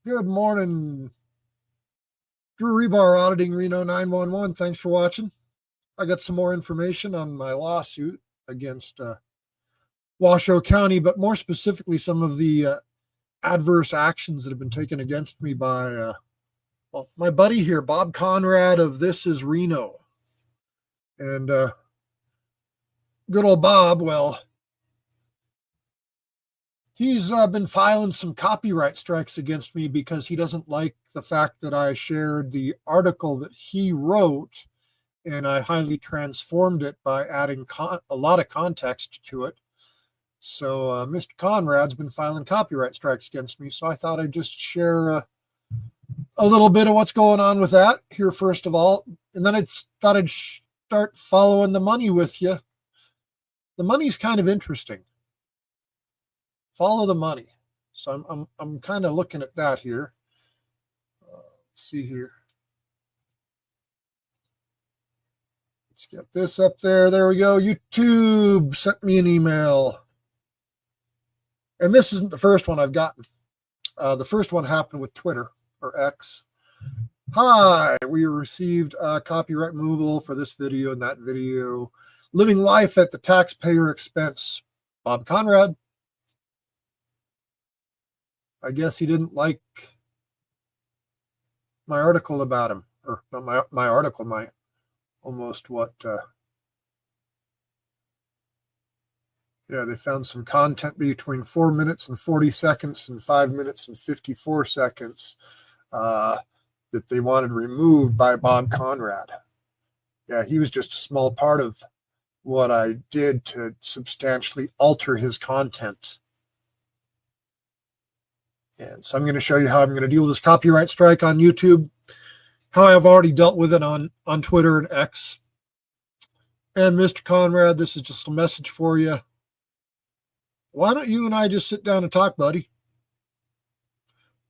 Good morning. Drew Ribar, auditing Reno 911. Thanks for watching. I got some more information on my lawsuit against Washoe County, but more specifically, some of the adverse actions that have been taken against me by my buddy here, Bob Conrad of This Is Reno. And good old Bob, well, he's been filing some copyright strikes against me because he doesn't like the fact that I shared the article that he wrote and I highly transformed it by adding a lot of context to it. So Mr. Conrad's been filing copyright strikes against me. So I thought I'd just share a little bit of what's going on with that here first of all. And then I thought I'd start following the money with you. The money's kind of interesting. Follow the money. So I'm kind of looking at that here. Let's see here. Let's get this up there. There we go. YouTube sent me an email. And this isn't the first one I've gotten. The first one happened with Twitter or X. Hi, we received copyright removal for this video and that video. Living life at the taxpayer expense. Bob Conrad. I guess he didn't like my article about him, or not my article, my almost what, yeah, they found some content between 4 minutes and 40 seconds and 5 minutes and 54 seconds that they wanted removed by Bob Conrad. Yeah, he was just a small part of what I did to substantially alter his content. And so I'm going to show you how I'm going to deal with this copyright strike on YouTube, how I've already dealt with it on Twitter and X. And Mr. Conrad, this is just a message for you. Why don't you and I just sit down and talk, buddy?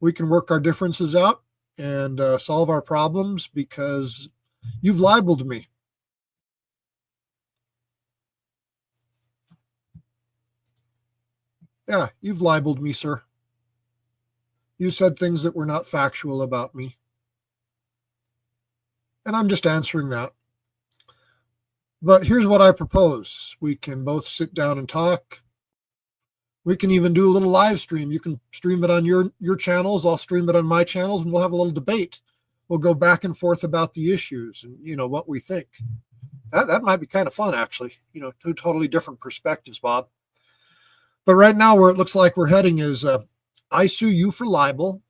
We can work our differences out and solve our problems because you've libeled me. Yeah, you've libeled me, sir. You said things that were not factual about me. And I'm just answering that. But here's what I propose. We can both sit down and talk. We can even do a little live stream. You can stream it on your channels. I'll stream it on my channels, and we'll have a little debate. We'll go back and forth about the issues and, what we think. That might be kind of fun, actually. Two totally different perspectives, Bob. But right now, where it looks like we're heading is I sue you for libel,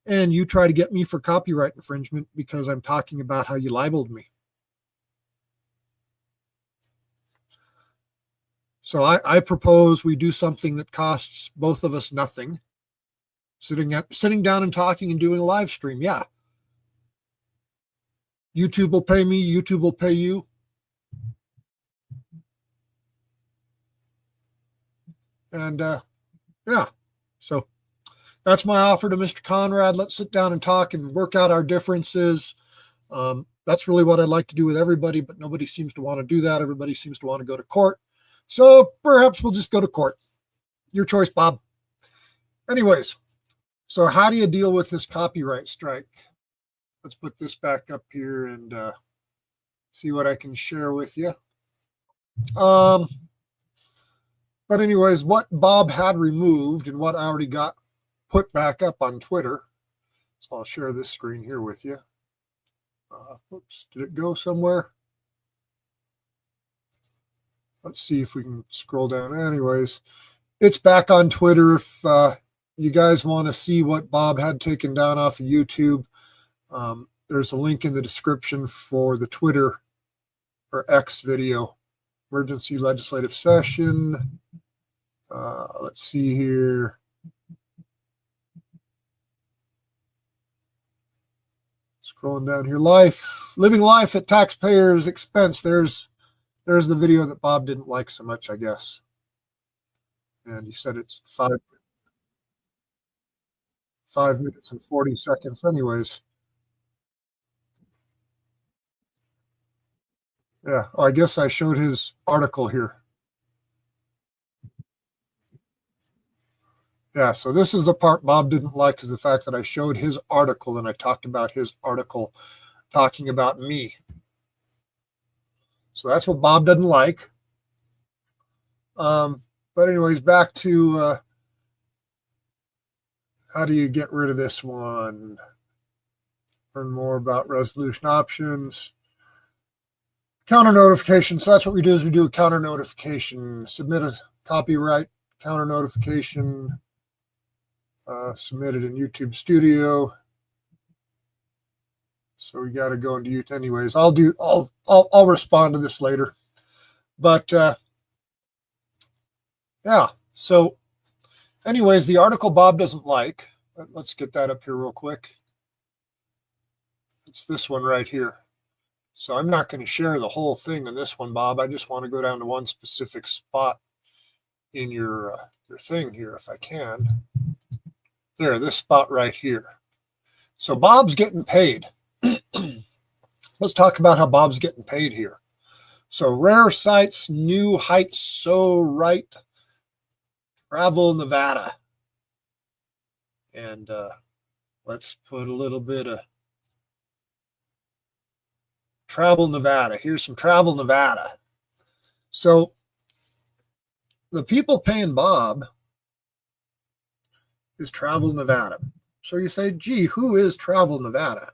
and you try to get me for copyright infringement because I'm talking about how you libeled me. So I propose we do something that costs both of us nothing. Sitting down and talking and doing a live stream. Yeah. YouTube will pay me. YouTube will pay you. And yeah. So that's my offer to Mr. Conrad. Let's sit down and talk and work out our differences. That's really what I'd like to do with everybody, but nobody seems to want to do that. Everybody seems to want to go to court. So perhaps we'll just go to court. Your choice, Bob. Anyways, so how do you deal with this copyright strike? Let's put this back up here and see what I can share with you. But anyways, what Bob had removed and what I already got put back up on Twitter. So I'll share this screen here with you. Oops, did it go somewhere? Let's see if we can scroll down. Anyways, it's back on Twitter. If you guys want to see what Bob had taken down off of YouTube, there's a link in the description for the Twitter or X video. Emergency legislative session. Let's see here. Scrolling down here. Living life at taxpayers' expense. There's the video that Bob didn't like so much, I guess. And he said it's 5 minutes and 40 seconds anyways. Yeah, I guess I showed his article here. Yeah, so this is the part Bob didn't like, is the fact that I showed his article and I talked about his article talking about me. So that's what Bob doesn't like. But anyways, back to how do you get rid of this one? Learn more about resolution options. Counter notification. So that's what we do, is we do a counter notification. Submit a copyright counter notification. Submit it in YouTube Studio. So we got to go into YouTube. Anyways, I'll respond to this later. But yeah. So anyways, the article Bob doesn't like. Let's get that up here real quick. It's this one right here. So I'm not going to share the whole thing in this one, Bob. I just want to go down to one specific spot in your thing here, if I can. There, this spot right here. So Bob's getting paid. Let's talk about how Bob's getting paid here. So rare sites, new heights, so right, travel Nevada. And let's put a little bit of travel Nevada. Here's some travel Nevada. So the people paying Bob is Travel Nevada. So you say, gee, who is Travel Nevada?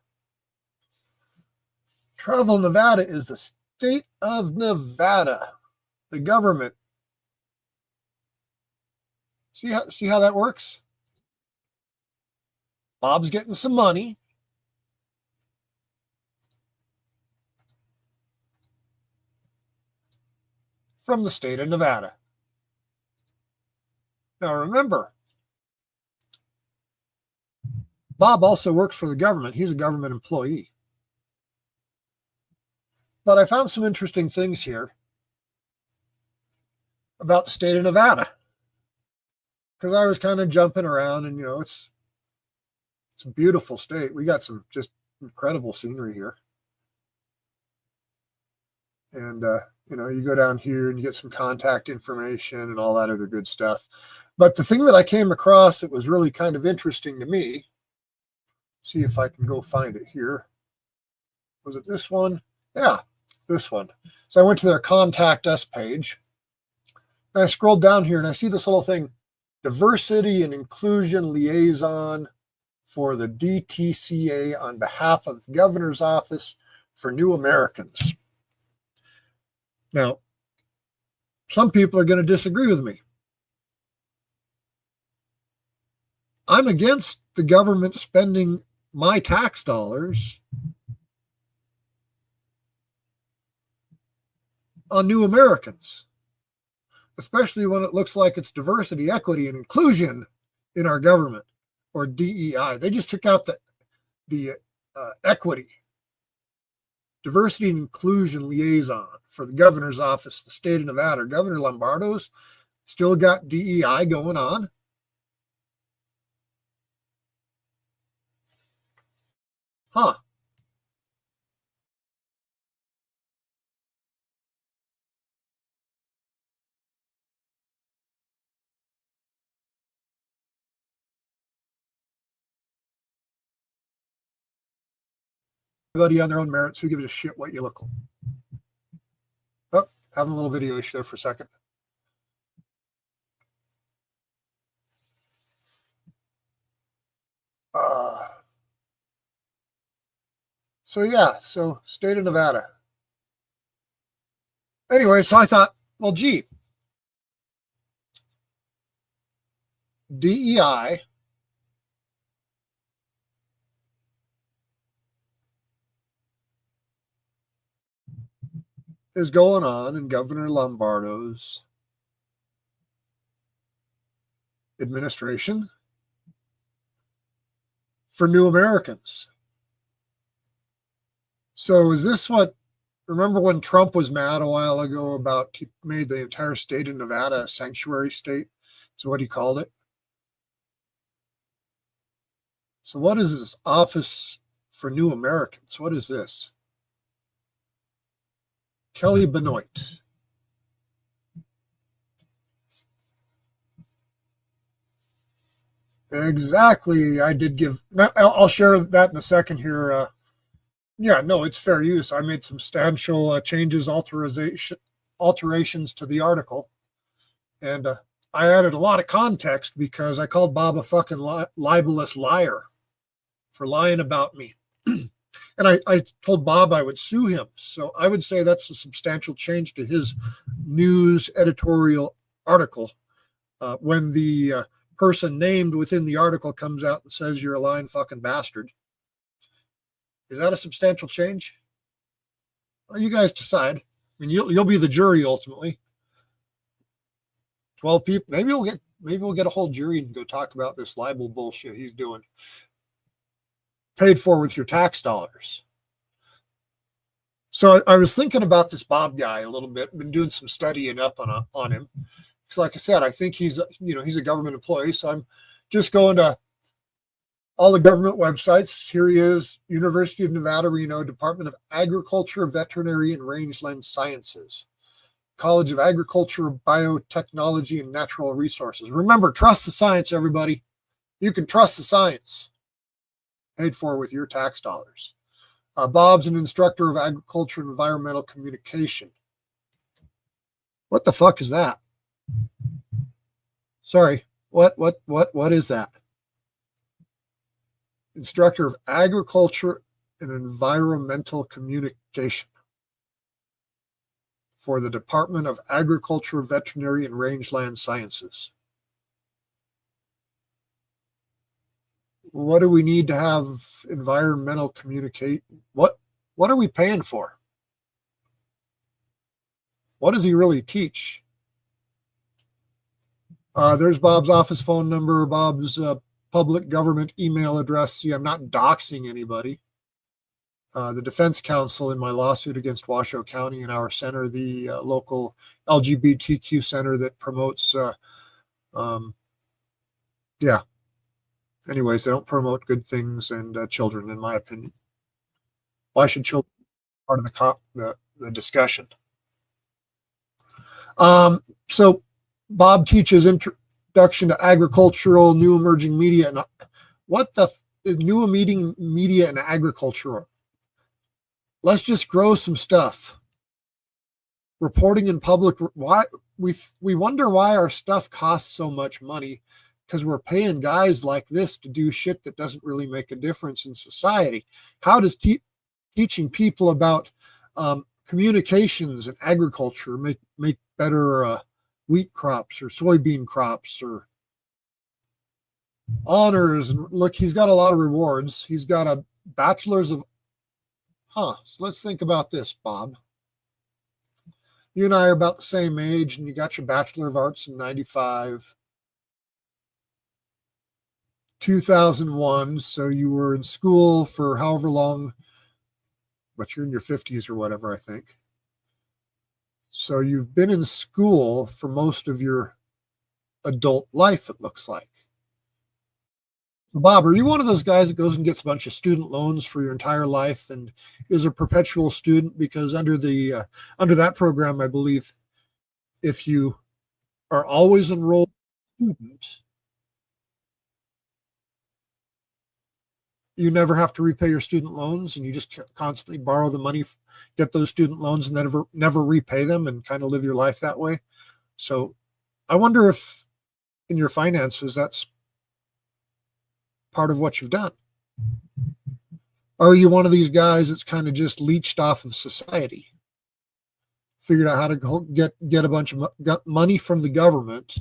Travel Nevada is the state of Nevada, the government. See how that works? Bob's getting some money. From the state of Nevada. Now remember, Bob also works for the government. He's a government employee. But I found some interesting things here about the state of Nevada, because I was kind of jumping around, and it's a beautiful state. We got some just incredible scenery here. And you go down here and you get some contact information and all that other good stuff. But the thing that I came across that was really kind of interesting to me, see if I can go find it here. Was it this one? Yeah, this one. So I went to their Contact Us page. And I scrolled down here and I see this little thing, Diversity and Inclusion Liaison for the DTCA on behalf of the Governor's Office for New Americans. Now, some people are going to disagree with me. I'm against the government spending my tax dollars on new Americans, especially when it looks like it's diversity, equity, and inclusion in our government, or DEI. They just took out the equity, diversity and inclusion liaison for the governor's office, the state of Nevada. Governor Lombardo's still got DEI going on. Huh. Everybody on their own merits. Who gives a shit what you look like? Oh, having a little video issue there for a second. So yeah, so state of Nevada. Anyway, so I thought, well, gee, DEI is going on in Governor Lombardo's administration for new Americans. So is this what, remember when Trump was mad a while ago about, he made the entire state of Nevada a sanctuary state? So what he called it. So what is this Office for New Americans? What is this? Kelly Benoit. Exactly. I did give. I'll share that in a second here. Yeah, no, it's fair use. I made substantial changes, alterations to the article, and I added a lot of context because I called Bob a fucking libelous liar for lying about me. And I told Bob I would sue him. So I would say that's a substantial change to his news editorial article. When the person named within the article comes out and says you're a lying fucking bastard, is that a substantial change? Well, you guys decide. I mean, you'll be the jury ultimately. 12 people. Maybe we'll get a whole jury and go talk about this libel bullshit he's doing, paid for with your tax dollars. So I was thinking about this Bob guy a little bit. Been doing some studying up on him. Because, like I said, I think he's a government employee. So I'm just going to all the government websites. Here he is, University of Nevada, Reno, Department of Agriculture, Veterinary, and Rangeland Sciences. College of Agriculture, Biotechnology, and Natural Resources. Remember, trust the science, everybody. You can trust the science. Paid for with your tax dollars. Bob's an instructor of agriculture and environmental communication. What the fuck is that? Sorry. What is that? Instructor of agriculture and environmental communication for the Department of Agriculture, Veterinary, and Rangeland Sciences. What do we need to have environmental communicate? What are we paying for? What does he really teach? There's Bob's office phone number, Bob's public government email address. See, I'm not doxing anybody. The defense counsel in my lawsuit against Washoe County and our center, the local LGBTQ center that promotes, Anyways, they don't promote good things and children, in my opinion. Why should children be part of the discussion? So Bob teaches introduction to agricultural, new emerging media, and what the new emerging media and agriculture? Let's just grow some stuff. Reporting in public. Why we wonder why our stuff costs so much money, because we're paying guys like this to do shit that doesn't really make a difference in society. How does teaching people about communications and agriculture make better wheat crops or soybean crops or honors? And look, he's got a lot of rewards. He's got a bachelor's of so let's think about this, Bob. You and I are about the same age, and you got your Bachelor of Arts in 95. 2001, so you were in school for however long, but you're in your 50s or whatever, I think. So you've been in school for most of your adult life, it looks like. Bob, are you one of those guys that goes and gets a bunch of student loans for your entire life and is a perpetual student? Because under that program, I believe if you are always enrolled student, you never have to repay your student loans, and you just constantly borrow the money, get those student loans, and then never repay them, and kind of live your life that way. So I wonder if in your finances, that's part of what you've done. Or are you one of these guys that's kind of just leached off of society, figured out how to get a bunch of money from the government,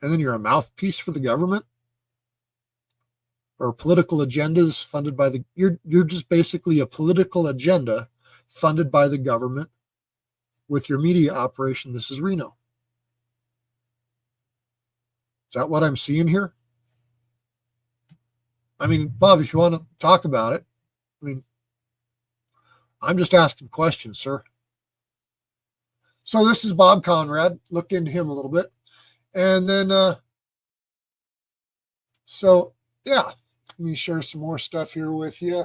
and then you're a mouthpiece for the government? Or political agendas funded by you're just basically a political agenda funded by the government with your media operation. This is Reno. Is that what I'm seeing here? I mean, Bob, if you want to talk about it, I mean, I'm just asking questions, sir. So this is Bob Conrad. Looked into him a little bit. And then, yeah. Let me share some more stuff here with you.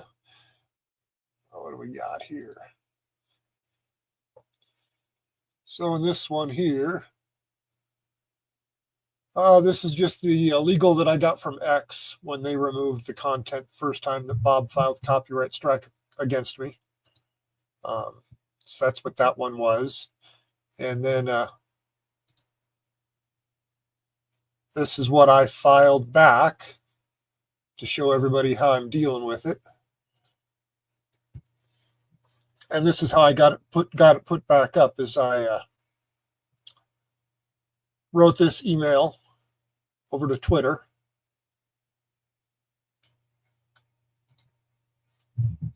What do we got here? So in this one here, This is just the legal that I got from X when they removed the content first time that Bob filed copyright strike against me. So that's what that one was. And then this is what I filed back to show everybody how I'm dealing with it. And this is how I got it put back up, is I wrote this email over to Twitter.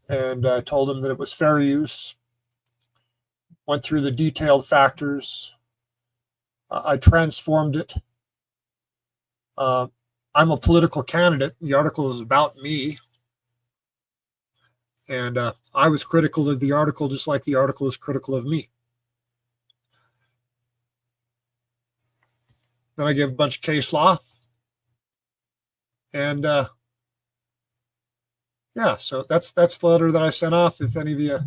And I told them that it was fair use. Went through the detailed factors. I transformed it. I'm a political candidate. The article is about me. And I was critical of the article just like the article is critical of me. Then I gave a bunch of case law. And yeah, so that's the letter that I sent off. If any of you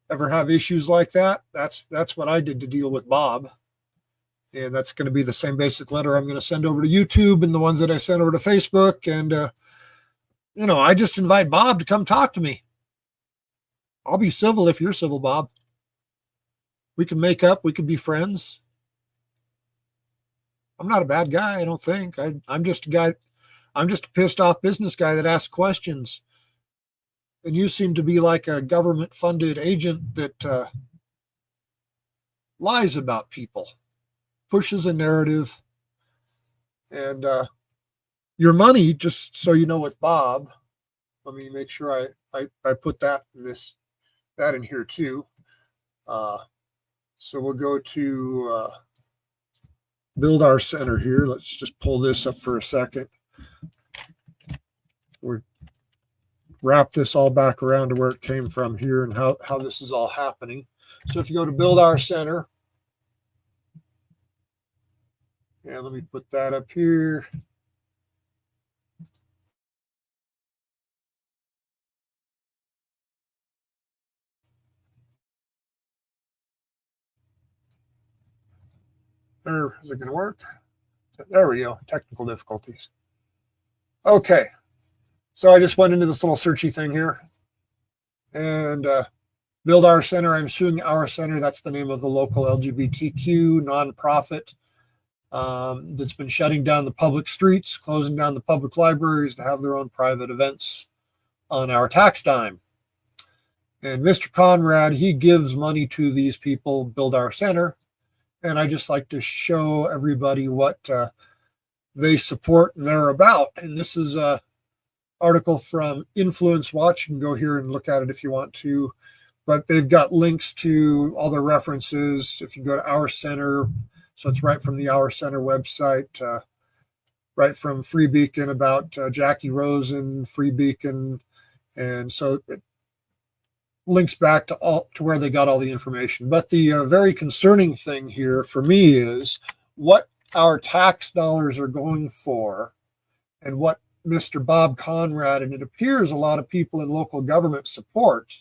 ever have issues like that, that's what I did to deal with Bob. And that's going to be the same basic letter I'm going to send over to YouTube and the ones that I sent over to Facebook. And, I just invite Bob to come talk to me. I'll be civil if you're civil, Bob. We can make up. We can be friends. I'm not a bad guy, I don't think. I'm just a guy. I'm just a pissed off business guy that asks questions. And you seem to be like a government-funded agent that lies about people, pushes a narrative. And your money, just so you know, with Bob, let me make sure I put that in here too. So we'll go to build our center here. Let's just pull this up for a second. We're wrap this all back around to where it came from here and how this is all happening. So if you go to build our center, and let me put that up here. There, is it going to work? There we go. Technical difficulties. Okay. So I just went into this little searchy thing here and build our center. I'm suing our center. That's the name of the local LGBTQ nonprofit that's been shutting down the public streets, closing down the public libraries to have their own private events on our tax dime. And Mr. Conrad, he gives money to these people, build our center. And I just like to show everybody what they support and they're about. And this is a article from Influence Watch. You can go here and look at it if you want to, but they've got links to all the references. If you go to Our Center, so it's right from the Our Center website, right from Free Beacon about Jackie Rosen, Free Beacon, and so it links back to where they got all the information. But the very concerning thing here for me is what our tax dollars are going for, and what Mr. Bob Conrad, and it appears a lot of people in local government support,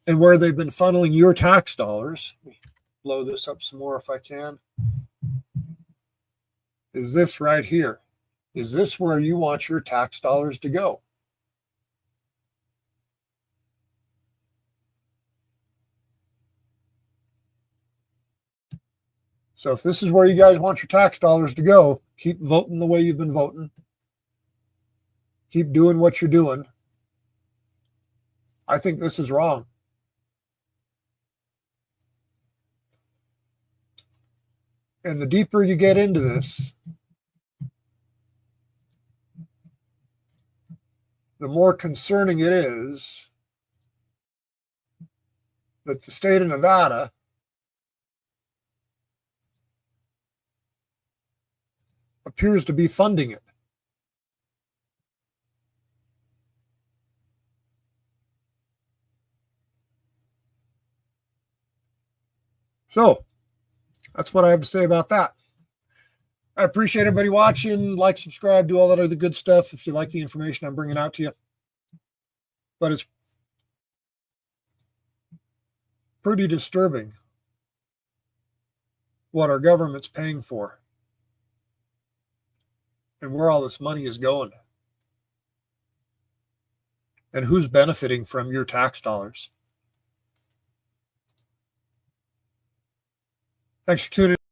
and where they've been funneling your tax dollars. Let me blow this up some more if I can. Is this right here? Is this where you want your tax dollars to go? So if this is where you guys want your tax dollars to go, keep voting the way you've been voting. Keep doing what you're doing. I think this is wrong. And the deeper you get into this, the more concerning it is that the state of Nevada appears to be funding it. So that's what I have to say about that. I appreciate everybody watching. Like, subscribe, do all that other good stuff if you like the information I'm bringing out to you. But it's pretty disturbing what our government's paying for. and where all this money is going and who's benefiting from your tax dollars. Thanks for tuning in.